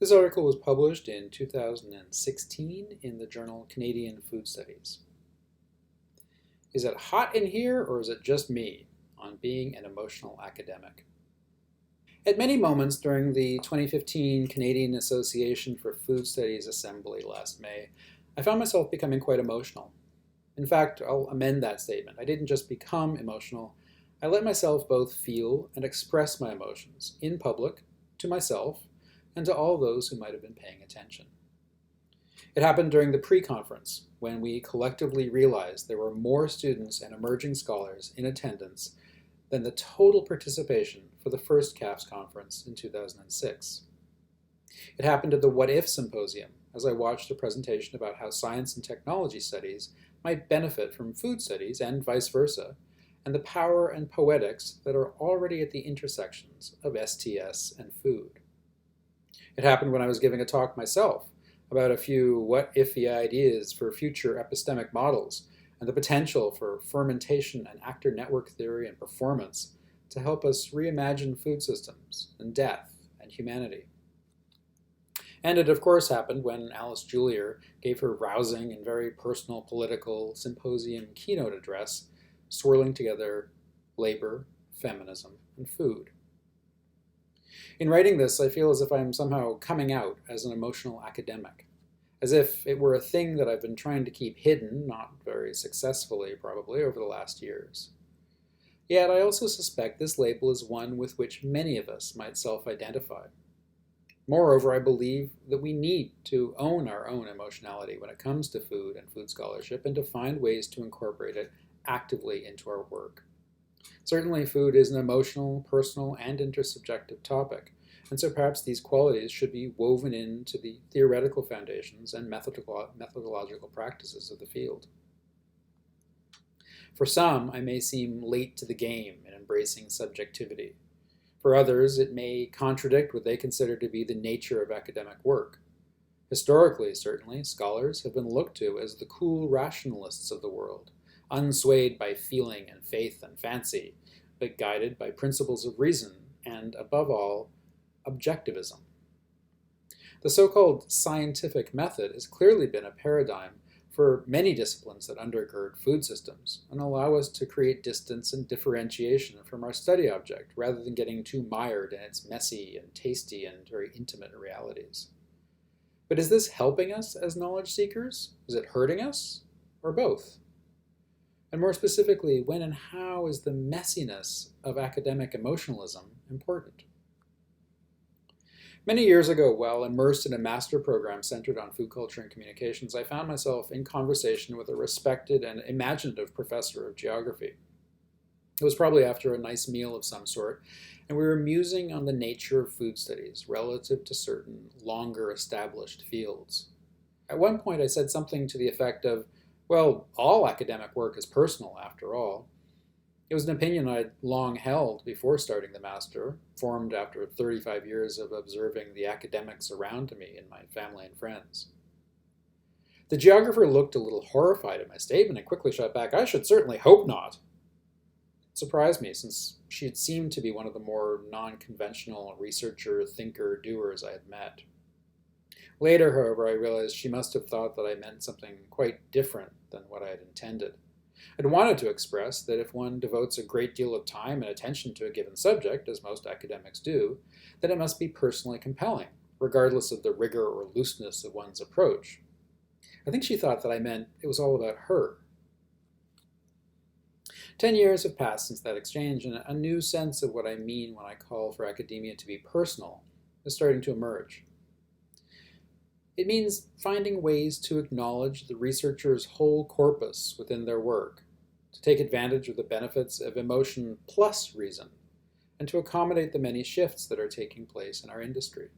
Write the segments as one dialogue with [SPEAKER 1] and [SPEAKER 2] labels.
[SPEAKER 1] This article was published in 2016 in the journal Canadian Food Studies. Is it hot in here, or is it just me on being an emotional academic? At many moments during the 2015 Canadian Association for Food Studies Assembly last May, I found myself becoming quite emotional. In fact, I'll amend that statement. I didn't just become emotional, I let myself both feel and express my emotions in public, to myself, and to all those who might have been paying attention. It happened during the pre-conference, when we collectively realized there were more students and emerging scholars in attendance than the total participation for the first CAFS conference in 2006. It happened at the What If Symposium, as I watched a presentation about how science and technology studies might benefit from food studies and vice versa, and the power and poetics that are already at the intersections of STS and food. It happened when I was giving a talk myself about a few what-ify ideas for future epistemic models and the potential for fermentation and actor network theory and performance to help us reimagine food systems and death and humanity. And it of course happened when Alice Julier gave her rousing and very personal political symposium keynote address, swirling together labor, feminism, and food. In writing this, I feel as if I'm somehow coming out as an emotional academic, as if it were a thing that I've been trying to keep hidden, not very successfully probably, over the last years. Yet I also suspect this label is one with which many of us might self-identify. Moreover, I believe that we need to own our own emotionality when it comes to food and food scholarship and to find ways to incorporate it actively into our work. Certainly, food is an emotional, personal, and intersubjective topic, and so perhaps these qualities should be woven into the theoretical foundations and methodological practices of the field. For some, I may seem late to the game in embracing subjectivity. For others, it may contradict what they consider to be the nature of academic work. Historically, certainly, scholars have been looked to as the cool rationalists of the world, unswayed by feeling and faith and fancy, but guided by principles of reason and, above all, objectivism. The so-called scientific method has clearly been a paradigm for many disciplines that undergird food systems and allow us to create distance and differentiation from our study object rather than getting too mired in its messy and tasty and very intimate realities. But is this helping us as knowledge seekers? Is it hurting us? Or both? And more specifically, when and how is the messiness of academic emotionalism important? Many years ago, while immersed in a master program centered on food culture and communications, I found myself in conversation with a respected and imaginative professor of geography. It was probably after a nice meal of some sort, and we were musing on the nature of food studies relative to certain longer established fields. At one point, I said something to the effect of, well, all academic work is personal, after all. It was an opinion I'd long held before starting the master, formed after 35 years of observing the academics around me and my family and friends. The geographer looked a little horrified at my statement and quickly shot back, "I should certainly hope not." It surprised me, since she had seemed to be one of the more non-conventional researcher, thinker, doers I had met. Later, however, I realized she must have thought that I meant something quite different than what I had intended. I'd wanted to express that if one devotes a great deal of time and attention to a given subject, as most academics do, then it must be personally compelling, regardless of the rigor or looseness of one's approach. I think she thought that I meant it was all about her. 10 years have passed since that exchange, and a new sense of what I mean when I call for academia to be personal is starting to emerge. It means finding ways to acknowledge the researcher's whole corpus within their work, to take advantage of the benefits of emotion plus reason, and to accommodate the many shifts that are taking place in our industry.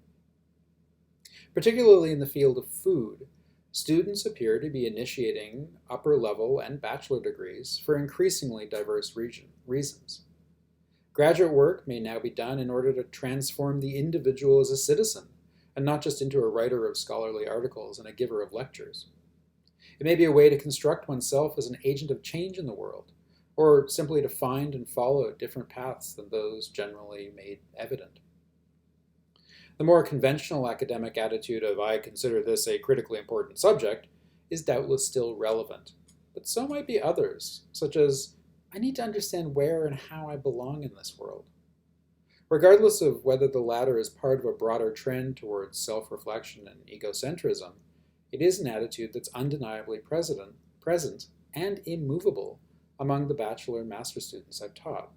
[SPEAKER 1] Particularly in the field of food, students appear to be initiating upper-level and bachelor degrees for increasingly diverse reasons. Graduate work may now be done in order to transform the individual as a citizen, and not just into a writer of scholarly articles and a giver of lectures. It may be a way to construct oneself as an agent of change in the world, or simply to find and follow different paths than those generally made evident. The more conventional academic attitude of "I consider this a critically important subject" is doubtless still relevant, but so might be others, such as "I need to understand where and how I belong in this world." Regardless of whether the latter is part of a broader trend towards self-reflection and egocentrism, it is an attitude that's undeniably present and immovable among the bachelor and master students I've taught.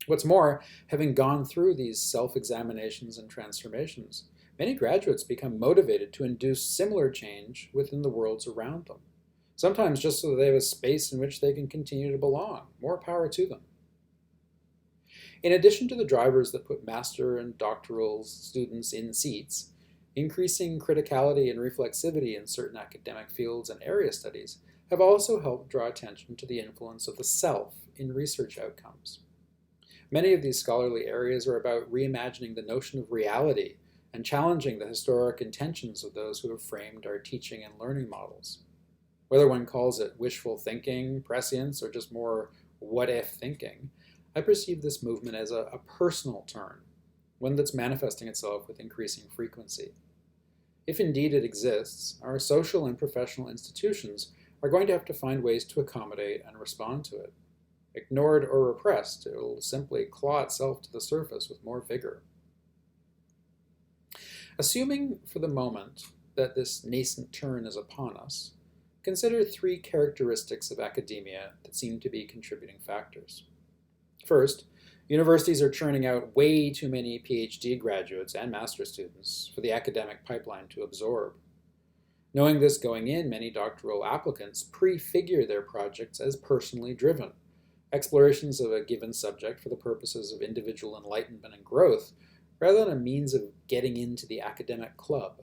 [SPEAKER 1] What's more, having gone through these self-examinations and transformations, many graduates become motivated to induce similar change within the worlds around them, sometimes just so that they have a space in which they can continue to belong. More power to them. In addition to the drivers that put master and doctoral students in seats, increasing criticality and reflexivity in certain academic fields and area studies have also helped draw attention to the influence of the self in research outcomes. Many of these scholarly areas are about reimagining the notion of reality and challenging the historic intentions of those who have framed our teaching and learning models. Whether one calls it wishful thinking, prescience, or just more what-if thinking, I perceive this movement as a personal turn, one that's manifesting itself with increasing frequency. If indeed it exists, our social and professional institutions are going to have to find ways to accommodate and respond to it. Ignored or repressed, it will simply claw itself to the surface with more vigor. Assuming for the moment that this nascent turn is upon us, consider three characteristics of academia that seem to be contributing factors. First, universities are churning out way too many PhD graduates and master students for the academic pipeline to absorb. Knowing this going in, many doctoral applicants prefigure their projects as personally driven, explorations of a given subject for the purposes of individual enlightenment and growth, rather than a means of getting into the academic club.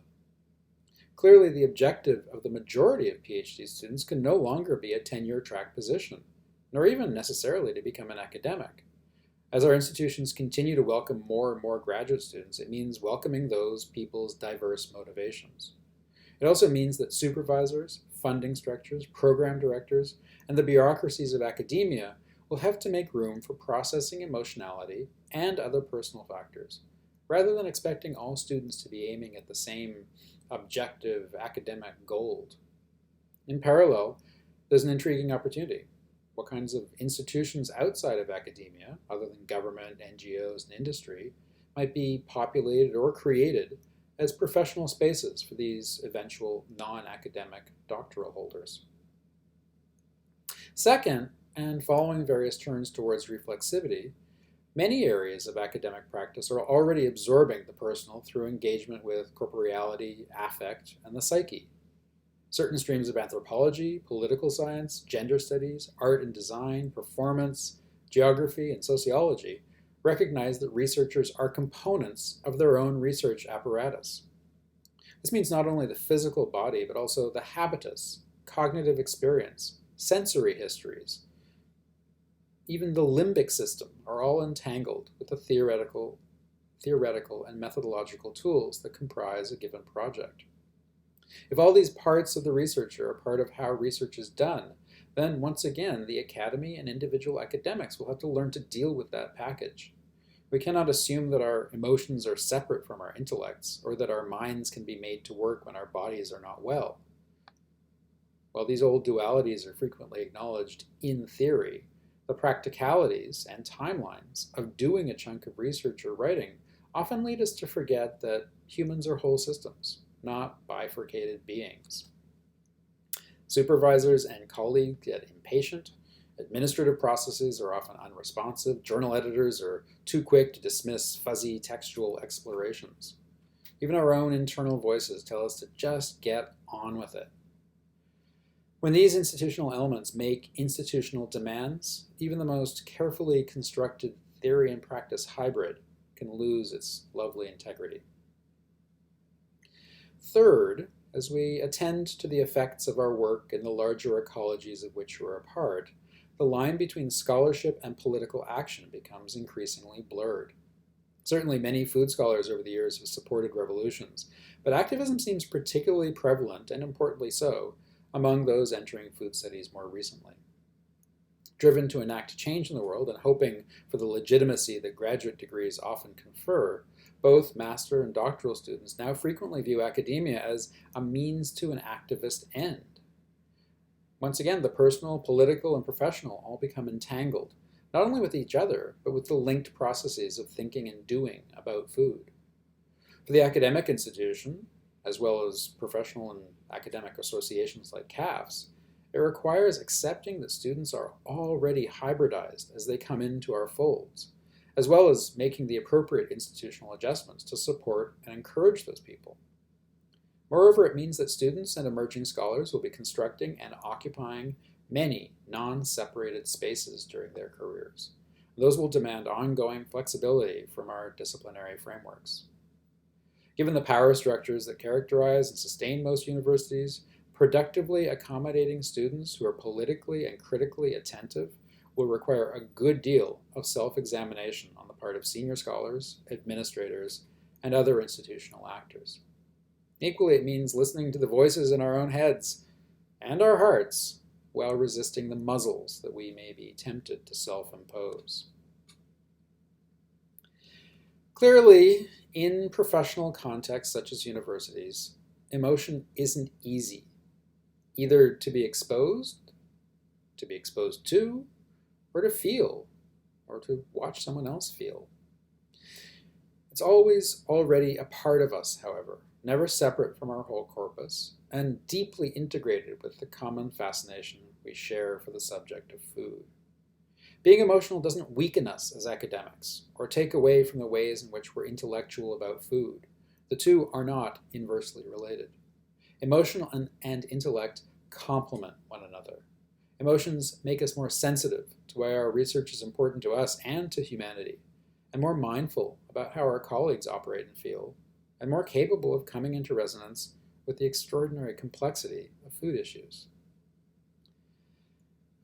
[SPEAKER 1] Clearly, the objective of the majority of PhD students can no longer be a tenure-track position, nor even necessarily to become an academic. As our institutions continue to welcome more and more graduate students, it means welcoming those people's diverse motivations. It also means that supervisors, funding structures, program directors, and the bureaucracies of academia will have to make room for processing emotionality and other personal factors, rather than expecting all students to be aiming at the same objective academic goal. In parallel, there's an intriguing opportunity. What kinds of institutions outside of academia, other than government, NGOs, and industry, might be populated or created as professional spaces for these eventual non-academic doctoral holders? Second, and following various turns towards reflexivity, many areas of academic practice are already absorbing the personal through engagement with corporeality, affect, and the psyche. Certain streams of anthropology, political science, gender studies, art and design, performance, geography, and sociology recognize that researchers are components of their own research apparatus. This means not only the physical body, but also the habitus, cognitive experience, sensory histories. Even the limbic system are all entangled with the theoretical and methodological tools that comprise a given project. If all these parts of the researcher are part of how research is done, then once again, the academy and individual academics will have to learn to deal with that package. We cannot assume that our emotions are separate from our intellects, or that our minds can be made to work when our bodies are not well. While these old dualities are frequently acknowledged in theory, the practicalities and timelines of doing a chunk of research or writing often lead us to forget that humans are whole systems, not bifurcated beings. Supervisors and colleagues get impatient. Administrative processes are often unresponsive. Journal editors are too quick to dismiss fuzzy textual explorations. Even our own internal voices tell us to just get on with it. When these institutional elements make institutional demands, even the most carefully constructed theory and practice hybrid can lose its lovely integrity. Third, as we attend to the effects of our work in the larger ecologies of which we're a part, the line between scholarship and political action becomes increasingly blurred. Certainly, many food scholars over the years have supported revolutions, but activism seems particularly prevalent, and importantly so, among those entering food studies more recently. Driven to enact change in the world and hoping for the legitimacy that graduate degrees often confer, Both master and doctoral students now frequently view academia as a means to an activist end. Once again, the personal, political, and professional all become entangled, not only with each other, but with the linked processes of thinking and doing about food. For the academic institution, as well as professional and academic associations like CAFS, it requires accepting that students are already hybridized as they come into our folds, as well as making the appropriate institutional adjustments to support and encourage those people. Moreover, it means that students and emerging scholars will be constructing and occupying many non-separated spaces during their careers. Those will demand ongoing flexibility from our disciplinary frameworks. Given the power structures that characterize and sustain most universities, productively accommodating students who are politically and critically attentive will require a good deal of self-examination on the part of senior scholars, administrators, and other institutional actors. Equally, it means listening to the voices in our own heads and our hearts while resisting the muzzles that we may be tempted to self-impose. Clearly, in professional contexts such as universities, emotion isn't easy, either to be exposed to, or to feel, or to watch someone else feel. It's always already a part of us, however, never separate from our whole corpus, and deeply integrated with the common fascination we share for the subject of food. Being emotional doesn't weaken us as academics, or take away from the ways in which we're intellectual about food. The two are not inversely related. Emotion and intellect complement one another. Emotions make us more sensitive to why our research is important to us and to humanity, and more mindful about how our colleagues operate and feel, and more capable of coming into resonance with the extraordinary complexity of food issues.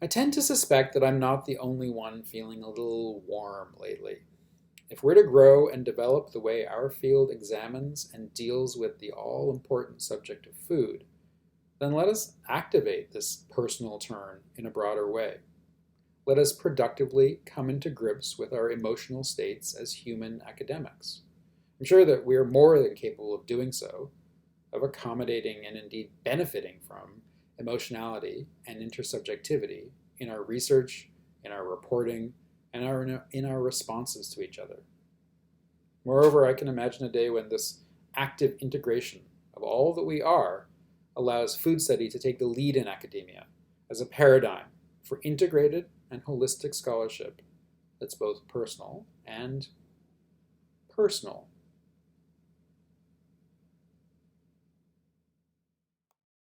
[SPEAKER 1] I tend to suspect that I'm not the only one feeling a little warm lately. If we're to grow and develop the way our field examines and deals with the all-important subject of food, then let us activate this personal turn in a broader way. Let us productively come into grips with our emotional states as human academics. I'm sure that we are more than capable of doing so, of accommodating and indeed benefiting from emotionality and intersubjectivity in our research, in our reporting, and in our responses to each other. Moreover, I can imagine a day when this active integration of all that we are allows food study to take the lead in academia as a paradigm for integrated and holistic scholarship that's both personal and personal.